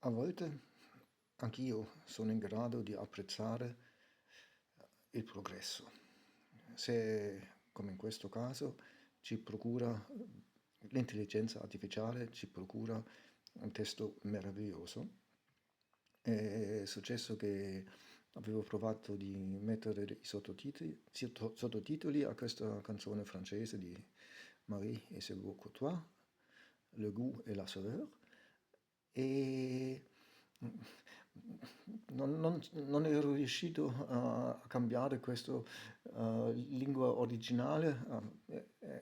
A volte anch'io sono in grado di apprezzare il progresso, se, come in questo caso, ci procura l'intelligenza artificiale, ci procura un testo meraviglioso. È successo che avevo provato di mettere i sottotitoli a questa canzone francese di Marie et Thibaut Courtois, Le goût et la saveur, e non ero riuscito a cambiare questo lingua originale,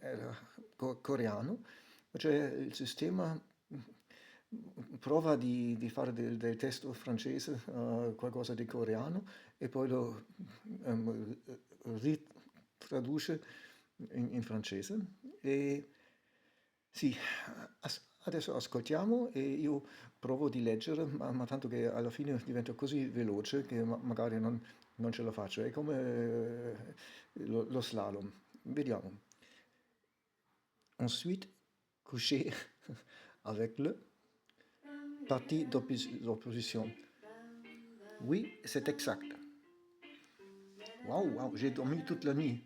era coreano, cioè il sistema prova di fare del testo francese qualcosa di coreano e poi lo ritraduce in francese. E sì, adesso ascoltiamo e io provo di leggere, ma tanto che alla fine diventa così veloce che magari non ce la faccio. È come lo slalom. Vediamo. Ensuite, coucher avec le parti d'opposition. Oui, c'est exact. Waouh, wow, j'ai dormi toute la nuit.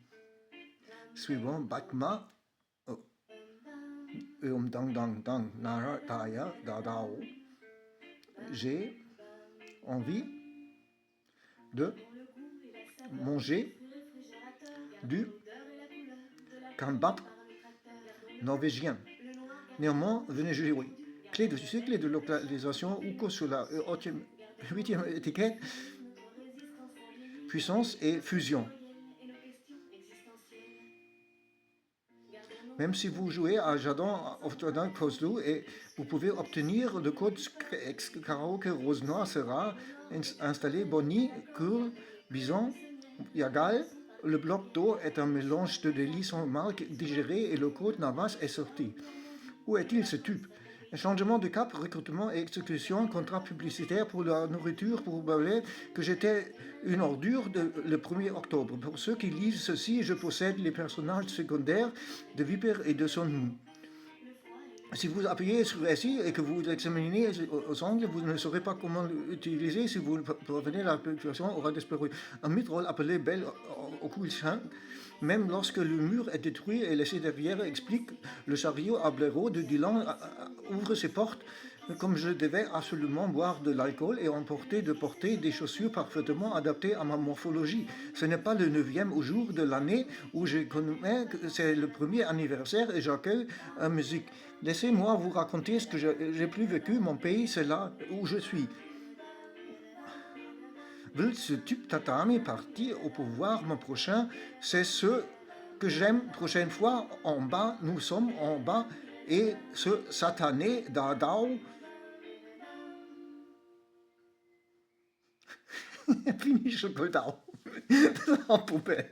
Suivant Bakma, dang dang dang, nara taya da dao. J'ai envie de manger du kimbap norvégien. Néanmoins, venez jouer. Clé de succès, clé de localisation ou sur la 8e étiquette, puissance et fusion. Même si vous jouez à Jardin Ofterdam Kozlou, et vous pouvez obtenir le code karaoke rose noir sera installé Bonnie, Cool, Bison, Yagal. Le bloc d'eau est un mélange de délices sans marque digéré et le code Navas est sorti. Où est-il ce tube? Un changement de cap, recrutement et exécution, contrat publicitaire pour la nourriture, pour balai, que j'étais une ordure le 1er octobre. Pour ceux qui lisent ceci, je possède les personnages secondaires de Viper et de Son Hu. Si vous appuyez sur SI et que vous examinez aux angles, vous ne saurez pas comment l'utiliser. Si vous provenez, l'application aura disparu. Un mid-roll appelé Belle Occultation, même lorsque le mur est détruit et laissé derrière, explique le chariot à blaireau de Dylan ouvre ses portes comme je devais absolument boire de l'alcool et emporter de porter des chaussures parfaitement adaptées à ma morphologie. Ce n'est pas le 9e jour de l'année où je connais que c'est le 1er anniversaire et j'accueille la musique. Laissez-moi vous raconter ce que j'ai plus vécu. Mon pays, c'est là où je suis. Veut ce tube tatami partir au pouvoir mon prochain, c'est ce que j'aime. Prochaine fois, en bas, nous sommes en bas, et ce satané d'Adao. Finisce col Dao. La poupée.